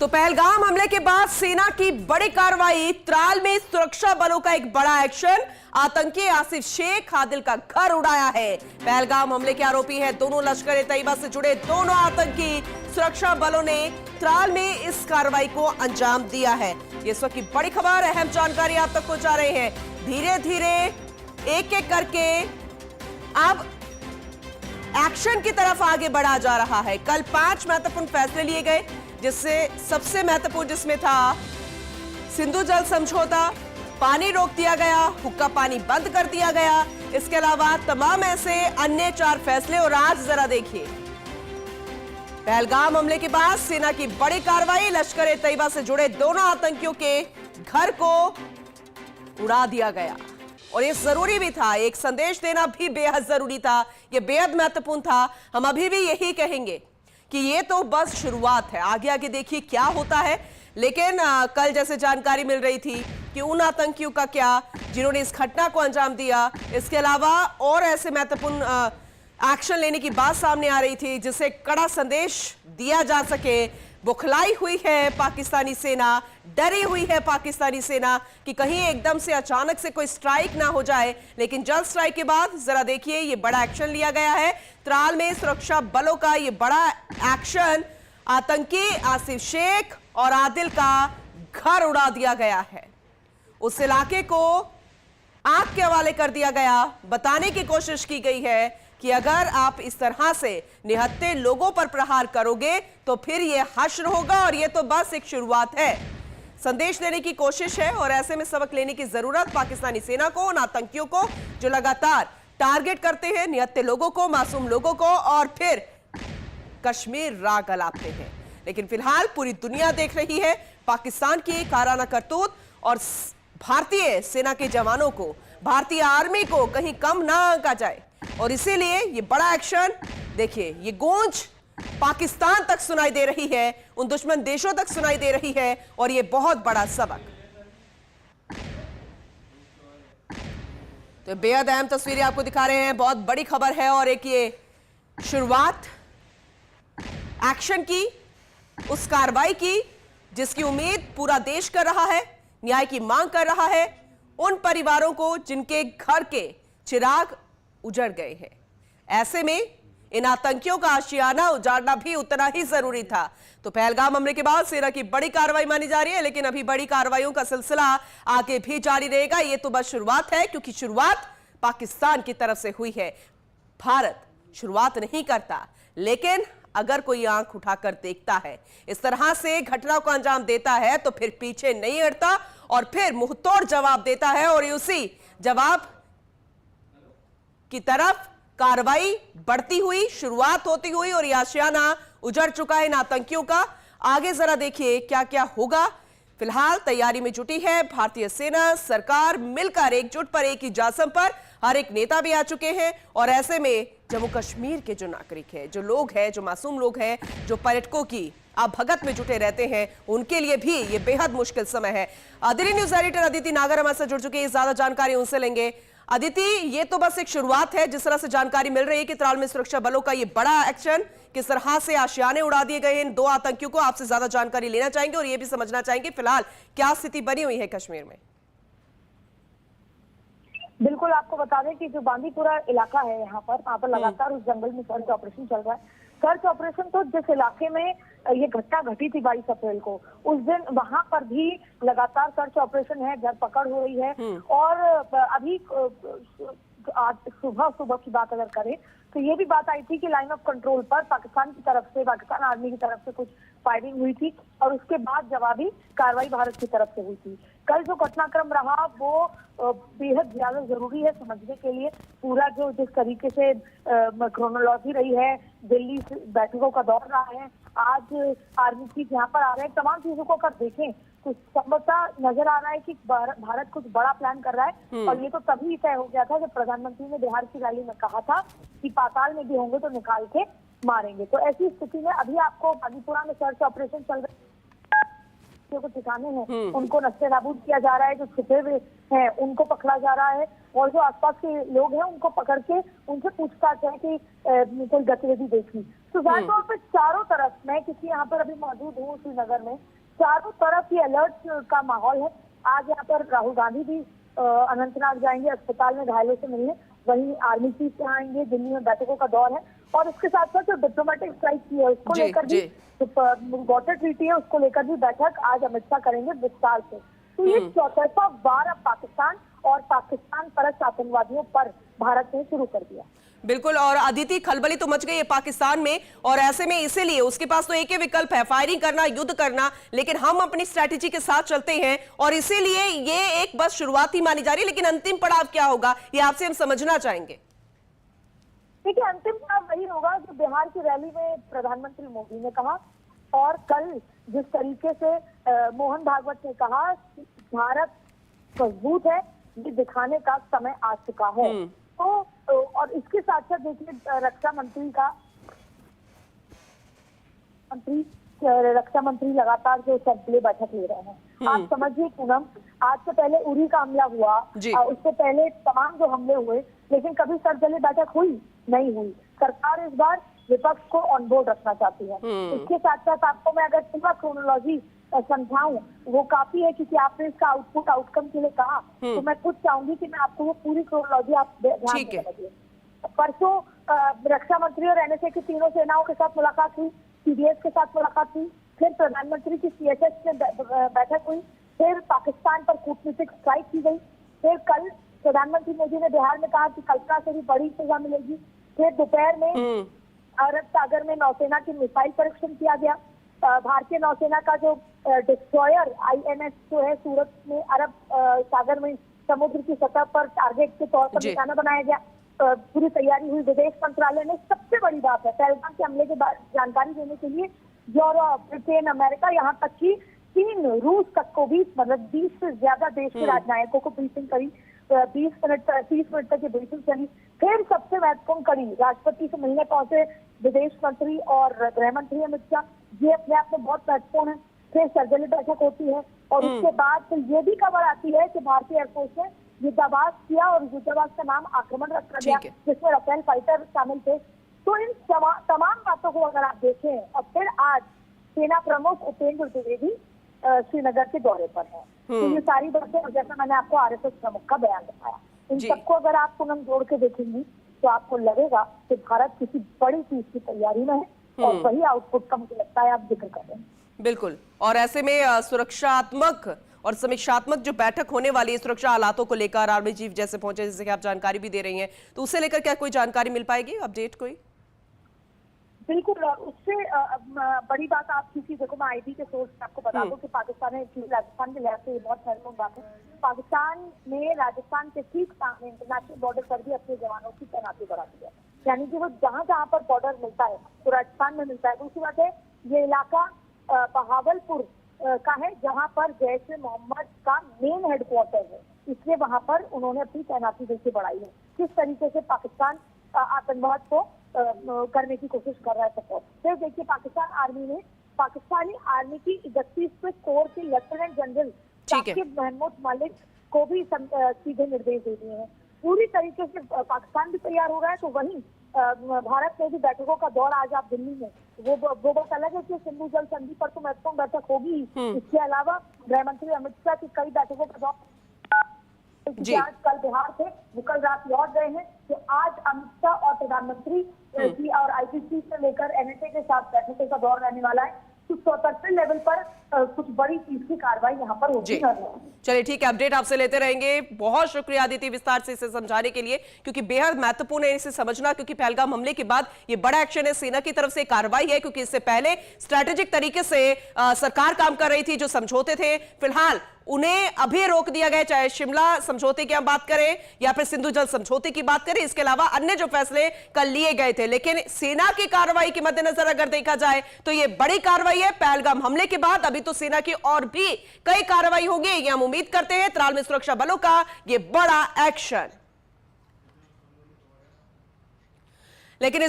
तो पहलगाम हमले के बाद सेना की बड़ी कार्रवाई, त्राल में सुरक्षा बलों का एक बड़ा एक्शन। आतंकी आसिफ शेख आदिल का घर उड़ाया है। पहलगाम हमले के आरोपी हैं दोनों लश्कर तैयबा से जुड़े दोनों आतंकी। सुरक्षा बलों ने त्राल में इस कार्रवाई को अंजाम दिया है। ये इस वक्त की बड़ी खबर, अहम जानकारी आप तक पहुंचा रहे हैं। धीरे धीरे एक एक करके अब एक्शन की तरफ आगे बढ़ा जा रहा है। कल 5 महत्वपूर्ण फैसले लिए गए, जिससे सबसे महत्वपूर्ण जिसमें था सिंधु जल समझौता, पानी रोक दिया गया, हुक्का पानी बंद कर दिया गया। इसके अलावा तमाम ऐसे अन्य 4 फैसले। और आज जरा देखिए, पहलगाम हमले के बाद सेना की बड़ी कार्रवाई, लश्कर तैयबा से जुड़े दोनों आतंकियों के घर को उड़ा दिया गया। और ये जरूरी भी था, एक संदेश देना भी बेहद जरूरी था, ये बेहद महत्वपूर्ण था। हम अभी भी यही कहेंगे कि ये तो बस शुरुआत है, आगे आगे देखिए क्या होता है। लेकिन कल जैसे जानकारी मिल रही थी कि उन आतंकियों का क्या जिन्होंने इस घटना को अंजाम दिया, इसके अलावा और ऐसे महत्वपूर्ण एक्शन लेने की बात सामने आ रही थी जिससे कड़ा संदेश दिया जा सके। बुखलाई हुई है पाकिस्तानी सेना, डरी हुई है पाकिस्तानी सेना कि कहीं एकदम से अचानक से कोई स्ट्राइक ना हो जाए। लेकिन जल्द स्ट्राइक के बाद जरा देखिए, ये बड़ा एक्शन लिया गया है। त्राल में सुरक्षा बलों का ये बड़ा एक्शन, आतंकी आसिफ शेख और आदिल का घर उड़ा दिया गया है। उस इलाके को आग के हवाले कर दिया गया। बताने की कोशिश की गई है कि अगर आप इस तरह से निहत्थे लोगों पर प्रहार करोगे तो फिर यह हश्र होगा, और यह तो बस एक शुरुआत है। संदेश देने की कोशिश है और ऐसे में सबक लेने की जरूरत पाकिस्तानी सेना को, उन आतंकियों को जो लगातार टारगेट करते हैं निहत्थे लोगों को, मासूम लोगों को, और फिर कश्मीर राग अलापते हैं। लेकिन फिलहाल पूरी दुनिया देख रही है पाकिस्तान की काराना करतूत, और भारतीय सेना के जवानों को, भारतीय आर्मी को कहीं कम ना आंका जाए। और इसीलिए ये बड़ा एक्शन देखिए, ये गूंज पाकिस्तान तक सुनाई दे रही है, उन दुश्मन देशों तक सुनाई दे रही है, और ये बहुत बड़ा सबक। तो बेहद अहम तस्वीरें आपको दिखा रहे हैं, बहुत बड़ी खबर है। और एक ये शुरुआत एक्शन की, उस कार्रवाई की जिसकी उम्मीद पूरा देश कर रहा है, न्याय की मांग कर रहा है उन परिवारों को जिनके घर के चिराग उजड़ गए हैं। ऐसे में इन आतंकियों का आशियाना उजाड़ना भी उतना ही जरूरी था। तो पहलगाम हमले के बाद सेना की बड़ी कार्रवाई मानी जा रही है, लेकिन अभी बड़ी कार्रवाइयों का सिलसिला आगे भी जारी रहेगा। ये तो बस शुरुआत है, क्योंकि शुरुआत पाकिस्तान की तरफ से हुई है। भारत शुरुआत नहीं करता, लेकिन अगर कोई आंख उठाकर देखता है, इस तरह से घटना को अंजाम देता है, तो फिर पीछे नहीं हटता और फिर मुंहतोड़ जवाब देता है। और उसी जवाब की तरफ कार्रवाई बढ़ती हुई, शुरुआत होती हुई, और यह आशियाना उजड़ चुका है इन आतंकियों का। आगे जरा देखिए क्या क्या होगा। फिलहाल तैयारी में जुटी है भारतीय सेना, सरकार मिलकर एकजुट पर, एक ही जासम पर। हर एक नेता भी आ चुके हैं। और ऐसे में जम्मू कश्मीर के जो नागरिक हैं, जो लोग हैं, जो मासूम लोग हैं, जो पर्यटकों की आप भगत में जुटे रहते हैं, उनके लिए भी ये बेहद मुश्किल समय है। दिल्ली न्यूज एडिटर अदिति नागर हमारे साथ जुड़ चुके हैं, ज्यादा जानकारी उनसे लेंगे। अदिति, ये तो बस एक शुरुआत है, जिस तरह से जानकारी मिल रही है कि त्राल में सुरक्षा बलों का ये बड़ा एक्शन, किस तरह से आशियाने उड़ा दिए गए इन 2 आतंकियों को, आपसे ज्यादा जानकारी लेना चाहेंगे और ये भी समझना चाहेंगे फिलहाल क्या स्थिति बनी हुई है कश्मीर में। बिल्कुल, आपको बता दें कि जो बांदीपुरा इलाका है यहाँ पर लगातार उस जंगल में सर्च ऑपरेशन चल रहा है। सर्च ऑपरेशन तो जिस इलाके में ये घटना घटी थी 22 अप्रैल को, उस दिन वहां पर भी लगातार सर्च ऑपरेशन है, धरपकड़ हो रही है। और अभी आज सुबह की बात अगर करें तो ये भी बात आई थी कि लाइन ऑफ कंट्रोल पर पाकिस्तान की तरफ से, पाकिस्तान आर्मी की तरफ से कुछ फायरिंग हुई थी, और उसके बाद जवाबी कार्रवाई भारत की तरफ से हुई थी। कल जो घटनाक्रम रहा वो बेहद ज्यादा जरूरी है समझने के लिए। पूरा जो जिस तरीके से क्रोनोलॉजी रही है, दिल्ली बैठकों का दौर रहा है, आज आर्मी चीफ यहाँ पर आ रहे हैं, तमाम चीजों को अगर देखें तो संभवतः नजर आ रहा है कि भारत कुछ बड़ा प्लान कर रहा है। और ये तो तभी तय हो गया था जब प्रधानमंत्री ने बिहार की रैली में कहा था कि पाताल में भी होंगे तो निकाल के मारेंगे। तो ऐसी स्थिति में अभी आपको बांदीपुरा में सर्च ऑपरेशन चल रहा है, को ठिकाने हैं उनको नस्ते नाबूद किया जा रहा है, जो छुपे हुए हैं उनको पकड़ा जा रहा है, और जो आसपास के लोग हैं उनको पकड़ के उनसे पूछताछ है कि कोई गतिविधि देखी। तो जाहिर तौर पर चारों तरफ, मैं किसी यहाँ पर अभी मौजूद हूँ श्रीनगर में, चारों तरफ ये अलर्ट का माहौल है। आज यहाँ पर राहुल गांधी भी अनंतनाग जाएंगे अस्पताल में घायलों से मिलने, वहीं आर्मी चीफ यहाँ आएंगे, दिल्ली में बैठकों का दौर है, और इसके साथ साथ जो डिप्लोमेटिक फ्लाइट की है उसको लेकर भी, जो वाटर ट्रीटी है उसको लेकर भी बैठक आज अमित शाह करेंगे विस्तार से। तो ये चौतरफा वार अब पाकिस्तान और पाकिस्तान परस्त आतंकवादियों पर भारत ने शुरू कर दिया। बिल्कुल, और अदिति खलबली तो मच गई है पाकिस्तान में, और ऐसे में इसीलिए उसके पास तो एक ही विकल्प है, फायरिंग करना, युद्ध करना, लेकिन हम अपनी स्ट्रैटेजी के साथ चलते हैं, और इसीलिए ये एक बस शुरुआत ही मानी जा रही है, लेकिन अंतिम पड़ाव क्या होगा ये आपसे हम समझना चाहेंगे। देखिए, अंतिम पड़ाव वही होगा जो बिहार की रैली में प्रधानमंत्री मोदी ने कहा, और कल जिस तरीके से मोहन भागवत ने कहा कि भारत मजबूत है, ये दिखाने का समय आ चुका है। तो और इसके साथ साथ देखिए रक्षा मंत्री लगातार जो सर्वदलीय बैठक ले रहे हैं। आप समझिए पूनम, आज से पहले उरी का हमला हुआ, उससे पहले तमाम जो हमले हुए, लेकिन कभी सर्वदलीय बैठक हुई नहीं हुई। सरकार इस बार विपक्ष को ऑन बोर्ड रखना चाहती है। इसके साथ साथ आपको मैं अगर पूरा क्रोनोलॉजी समझाऊं, वो काफी है, क्योंकि आपने इसका आउटकम के लिए कहा, तो मैं खुद चाहूंगी कि मैं आपको वो पूरी क्रोनोलॉजी आप ध्यान से समझिए। परसों रक्षा मंत्री और एनएसए की तीनों सेनाओं के साथ मुलाकात हुई, सीडीएस के साथ मुलाकात हुई, फिर प्रधानमंत्री की सीएसएस में बैठक हुई, फिर पाकिस्तान पर कूटनीतिक स्ट्राइक की गई, फिर कल प्रधानमंत्री मोदी ने बिहार में कहा कि कल्पना से भी बड़ी सजा मिलेगी, फिर दोपहर में अरब सागर में नौसेना की मिसाइल परीक्षण किया गया। भारतीय नौसेना का जो डिस्ट्रॉयर आईएनएस जो है सूरत में अरब सागर में समुद्र की सतह पर टारगेट के तौर पर निशाना बनाया गया। पूरी तैयारी हुई। विदेश मंत्रालय ने, सबसे बड़ी बात है, पहलगाम के हमले के बाद जानकारी देने के लिए यूरोप, ब्रिटेन, अमेरिका, यहाँ तक की चीन, रूस तक को भी, मतलब 20 से ज्यादा देश के राजनयिकों को ब्रीफिंग करी। 30 मिनट तक ये ब्रीफिंग चली। फिर सबसे महत्वपूर्ण कड़ी, राष्ट्रपति से मिलने पहुंचे विदेश मंत्री और गृह मंत्री अमित शाह, ये अपने आप में बहुत महत्वपूर्ण है। फिर सर्वदलीय बैठक होती है, और उसके बाद तो ये भी खबर आती है कि भारतीय एयरफोर्स ने युद्धाभ्यास किया, और युद्धाभ्यास का नाम आक्रमण रखा गया, जिसमें राफेल फाइटर शामिल थे। तो इन तमाम बातों को अगर आप देखें, और फिर आज सेना प्रमुख उपेंद्र द्विवेदी श्रीनगर के दौरे पर है। तो ये सारी बातें, जैसा मैंने आपको आरएसएस प्रमुख का बयान बताया, इन सबको अगर आप पुनः जोड़ के देखेंगी तो आपको लगेगा कि भारत किसी बड़ी चीज की तैयारी में है, और वही आउटपुट का मुझे लगता है आप जिक्र कर रहे हैं। बिल्कुल, और ऐसे में सुरक्षात्मक और समीक्षात्मक जो बैठक होने वाली है सुरक्षा हालातों को लेकर, आर्मी चीफ जैसे पहुंचे, जैसे कि आप जानकारी भी दे रही हैं, तो उससे लेकर क्या कोई जानकारी मिल पाएगी, अपडेट कोई? बिल्कुल, उससे बड़ी बात आप, क्योंकि देखो मैं आईबी के सोर्स से आपको बता दूं कि पाकिस्तान ने, राजस्थान के लिहाज से ये बहुत महत्वपूर्ण बात है, पाकिस्तान ने राजस्थान के ठीक सामने इंटरनेशनल बॉर्डर पर भी अपने जवानों की तैनाती बढ़ा दी है। यानी कि वो जहाँ जहाँ पर बॉर्डर मिलता है तो राजस्थान में मिलता है। दूसरी बात है, ये इलाका बहावलपुर का है, जहाँ पर जैश ए मोहम्मद का मेन हेडक्वार्टर है, इसलिए वहाँ पर उन्होंने अपनी तैनाती देखिए बढ़ाई है। किस तरीके से पाकिस्तान आतंकवाद को करने की कोशिश कर रहा है सपोर्ट। फिर देखिए, पाकिस्तानी आर्मी की 31वें कोर के लेफ्टिनेंट जनरल साकिब महमूद मलिक को भी सीधे निर्देश दे दिए हैं। पूरी तरीके से पाकिस्तान भी तैयार हो रहा है, तो वहीं भारत में भी बैठकों का दौर आज आप दिल्ली में, वो बात अलग है कि सिंधु जल संधि पर तो महत्वपूर्ण बैठक होगी। इसके अलावा गृह मंत्री अमित शाह की कई बैठकों का दौर, आज कल बिहार थे, वो कल रात लौट गए हैं, तो आज अमित शाह और प्रधानमंत्री की और आईपीसी से लेकर एनएसए के साथ बैठकों का दौर रहने वाला है। तो चौतरफे लेवल पर कुछ बड़ी चीज की कार्रवाई यहाँ पर होगी। चलिए ठीक है, अपडेट आपसे लेते रहेंगे। बहुत शुक्रिया आदित्य विस्तार से इसे समझाने के लिए, क्योंकि बेहद महत्वपूर्ण है इसे समझना, क्योंकि पहलगाम हमले के बाद ये बड़ा एक्शन है, सेना की तरफ से कार्रवाई है, क्योंकि इससे पहले स्ट्रैटेजिक तरीके से सरकार काम कर रही थी, जो समझौते थे फिलहाल उन्हें अभी रोक दिया गया, चाहे शिमला समझौते की हम बात करें या फिर सिंधु जल समझौते की बात करें, इसके अलावा अन्य जो फैसले कल लिए गए थे। लेकिन सेना की कार्रवाई के मद्देनजर अगर देखा जाए तो यह बड़ी कार्रवाई है पहलगाम हमले के बाद। अभी तो सेना की और भी कई कार्रवाई होगी, ये हम उम्मीद करते हैं। त्राल में सुरक्षा बलों का यह बड़ा एक्शन, लेकिन